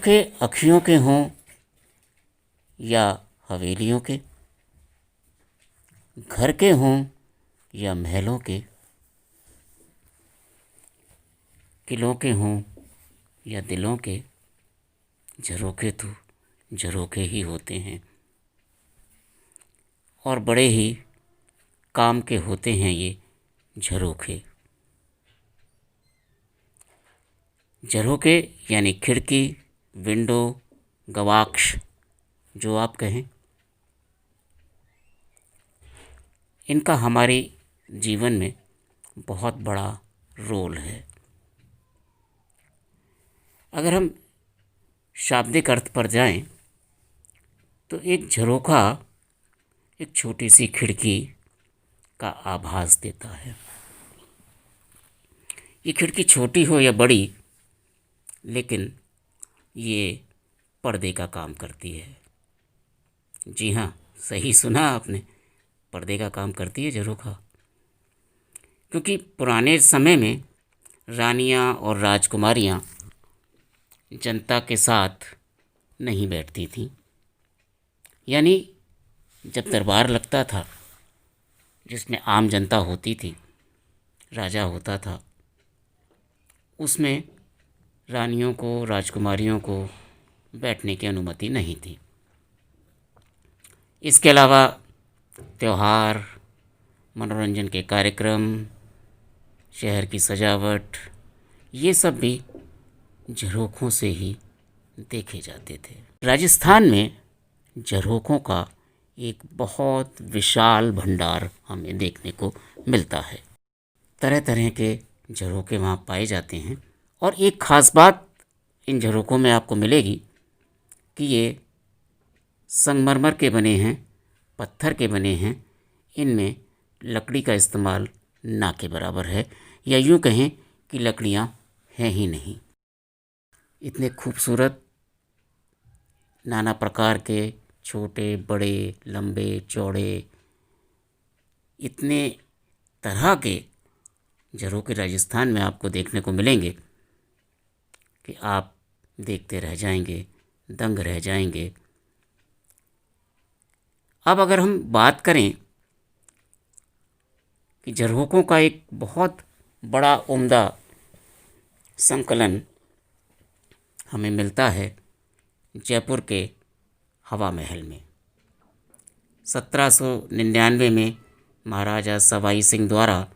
झरोखे अँखियों के हों या हवेलियों के, घर के हों या महलों के, किलों के हों या दिलों के, झरोखे तो झरोखे ही होते हैं और बड़े ही काम के होते हैं ये झरोखे। झरोखे यानी खिड़की, विंडो, गवाक्ष, जो आप कहें, इनका हमारे जीवन में बहुत बड़ा रोल है। अगर हम शाब्दिक अर्थ पर जाएं तो एक झरोखा एक छोटी सी खिड़की का आभास देता है। ये खिड़की छोटी हो या बड़ी, लेकिन ये पर्दे का काम करती है। जी हाँ, सही सुना आपने, पर्दे का काम करती है झरोखा। क्योंकि पुराने समय में रानियां और राजकुमारियां जनता के साथ नहीं बैठती थीं। यानी जब दरबार लगता था जिसमें आम जनता होती थी, राजा होता था, उसमें रानियों को, राजकुमारियों को बैठने की अनुमति नहीं थी। इसके अलावा त्यौहार, मनोरंजन के कार्यक्रम, शहर की सजावट, ये सब भी झरोखों से ही देखे जाते थे। राजस्थान में झरोखों का एक बहुत विशाल भंडार हमें देखने को मिलता है। तरह तरह के झरोखे वहाँ पाए जाते हैं और एक ख़ास बात इन झरोखों में आपको मिलेगी कि ये संगमरमर के बने हैं, पत्थर के बने हैं। इनमें लकड़ी का इस्तेमाल ना के बराबर है, या यूँ कहें कि लकड़ियाँ हैं ही नहीं। इतने खूबसूरत, नाना प्रकार के, छोटे बड़े, लंबे चौड़े, इतने तरह के झरोखे राजस्थान में आपको देखने को मिलेंगे कि आप देखते रह जाएंगे, दंग रह जाएंगे। अब अगर हम बात करें कि झरोखों का एक बहुत बड़ा उम्दा संकलन हमें मिलता है जयपुर के हवा महल में। 1799 में महाराजा सवाई सिंह द्वारा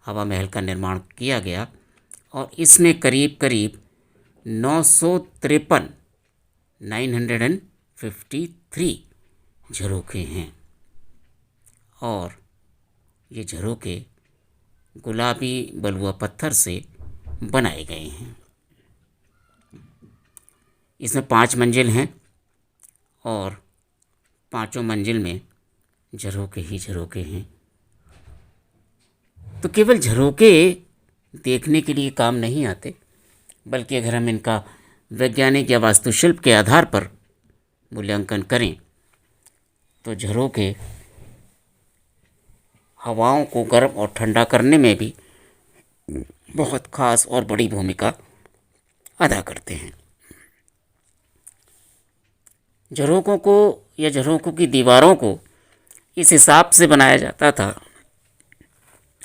हवा महल का निर्माण किया गया और इसमें करीब करीब 953 झरोखे हैं और ये झरोखे गुलाबी बलुआ पत्थर से बनाए गए हैं। इसमें 5 मंजिल हैं और पांचों मंजिल में झरोखे ही झरोखे हैं। तो केवल झरोखे देखने के लिए काम नहीं आते, बल्कि अगर हम इनका वैज्ञानिक या वास्तुशिल्प के आधार पर मूल्यांकन करें तो झरोखे हवाओं को गर्म और ठंडा करने में भी बहुत ख़ास और बड़ी भूमिका अदा करते हैं। झरोखों को या झरोखों की दीवारों को इस हिसाब से बनाया जाता था,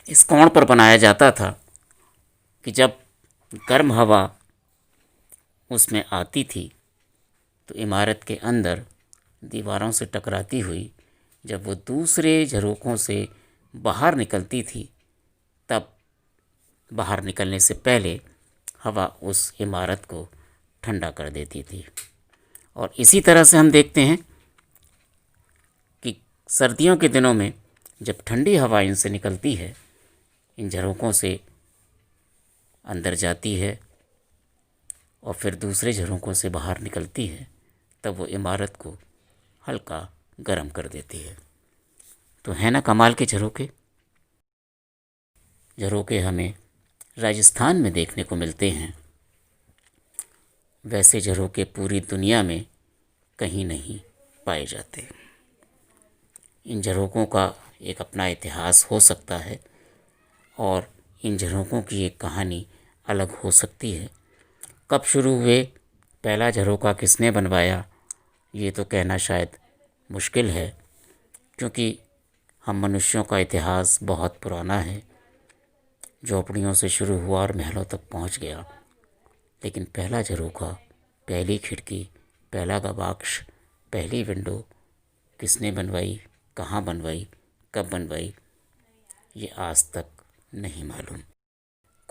इस कोण पर बनाया जाता था कि जब गर्म हवा उसमें आती थी तो इमारत के अंदर दीवारों से टकराती हुई जब वो दूसरे झरोखों से बाहर निकलती थी, तब बाहर निकलने से पहले हवा उस इमारत को ठंडा कर देती थी। और इसी तरह से हम देखते हैं कि सर्दियों के दिनों में जब ठंडी हवा इनसे निकलती है, इन झरोखों से अंदर जाती है और फिर दूसरे झरोखों से बाहर निकलती है, तब वो इमारत को हल्का गर्म कर देती है। तो है ना कमाल के झरोखे। झरोखे हमें राजस्थान में देखने को मिलते हैं, वैसे झरोखे पूरी दुनिया में कहीं नहीं पाए जाते। इन झरोखों का एक अपना इतिहास हो सकता है और इन झरोखों की एक कहानी अलग हो सकती है। कब शुरू हुए, पहला झरोखा किसने बनवाया ये तो कहना शायद मुश्किल है, क्योंकि हम मनुष्यों का इतिहास बहुत पुराना है, झोपड़ियों से शुरू हुआ और महलों तक पहुंच गया। लेकिन पहला झरोखा, पहली खिड़की, पहला गवाक्ष, पहली विंडो किसने बनवाई, कहाँ बनवाई, कब बनवाई, ये आज तक नहीं मालूम।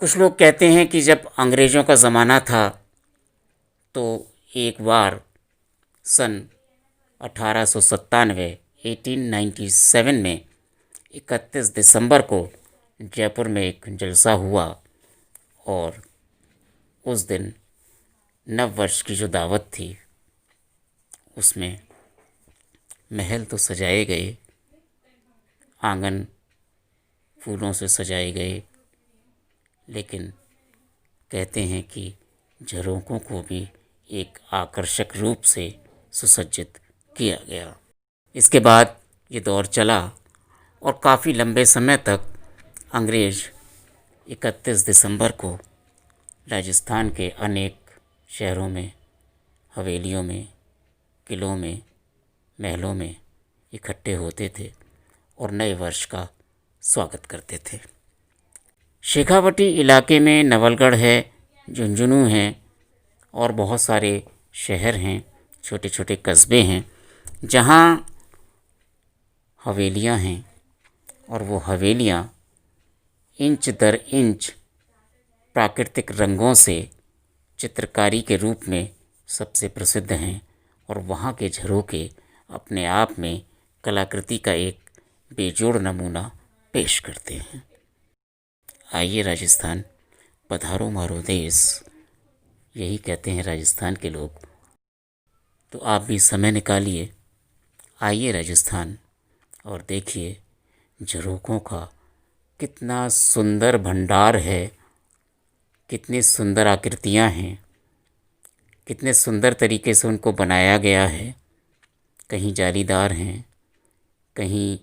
कुछ लोग कहते हैं कि जब अंग्रेज़ों का ज़माना था तो एक बार सन 1897 में 31 दिसंबर को जयपुर में एक जलसा हुआ और उस दिन नव वर्ष की जो दावत थी उसमें महल तो सजाए गए, आंगन फूलों से सजाए गए, लेकिन कहते हैं कि झरोखों को भी एक आकर्षक रूप से सुसज्जित किया गया। इसके बाद ये दौर चला और काफ़ी लंबे समय तक अंग्रेज़ 31 दिसंबर को राजस्थान के अनेक शहरों में, हवेलियों में, किलों में, महलों में इकट्ठे होते थे और नए वर्ष का स्वागत करते थे। शेखावटी इलाके में नवलगढ़ है, झुंझुनू है और बहुत सारे शहर हैं, छोटे छोटे कस्बे हैं जहाँ हवेलियाँ हैं और वो हवेलियाँ इंच दर इंच प्राकृतिक रंगों से चित्रकारी के रूप में सबसे प्रसिद्ध हैं और वहाँ के झरोखे अपने आप में कलाकृति का एक बेजोड़ नमूना पेश करते हैं। आइए राजस्थान, पधारो मारो देश, यही कहते हैं राजस्थान के लोग। तो आप भी समय निकालिए, आइए राजस्थान और देखिए झरोखों का कितना सुंदर भंडार है, कितनी सुंदर आकृतियाँ हैं, कितने सुंदर तरीके से उनको बनाया गया है। कहीं जालीदार हैं, कहीं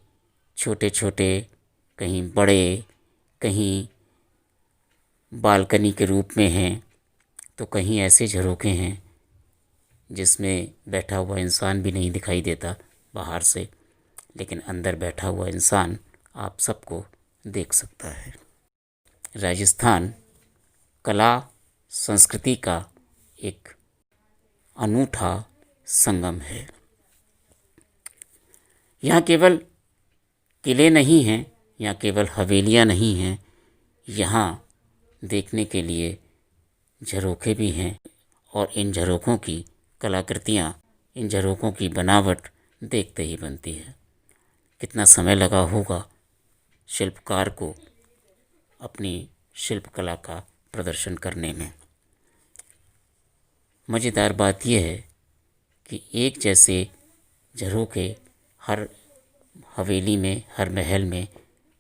छोटे छोटे, कहीं बड़े, कहीं बालकनी के रूप में हैं, तो कहीं ऐसे झरोखे हैं जिसमें बैठा हुआ इंसान भी नहीं दिखाई देता बाहर से, लेकिन अंदर बैठा हुआ इंसान आप सबको देख सकता है। राजस्थान कला संस्कृति का एक अनूठा संगम है। यहाँ केवल किले नहीं हैं, यहाँ केवल हवेलियाँ नहीं हैं, यहाँ देखने के लिए झरोखे भी हैं और इन झरोखों की कलाकृतियाँ, इन झरोखों की बनावट देखते ही बनती है। कितना समय लगा होगा शिल्पकार को अपनी शिल्पकला का प्रदर्शन करने में। मज़ेदार बात यह है कि एक जैसे झरोखे हर हवेली में, हर महल में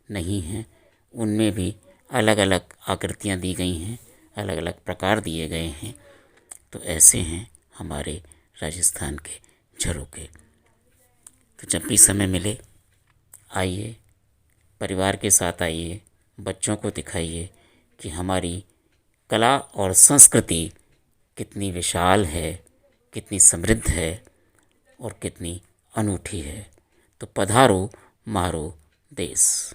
नहीं हैं, उनमें भी अलग अलग आकृतियाँ दी गई हैं, अलग अलग प्रकार दिए गए हैं। तो ऐसे हैं हमारे राजस्थान के झरोखे। तो जब भी समय मिले आइए, परिवार के साथ आइए, बच्चों को दिखाइए कि हमारी कला और संस्कृति कितनी विशाल है, कितनी समृद्ध है और कितनी अनूठी है। तो पधारो मारो देश।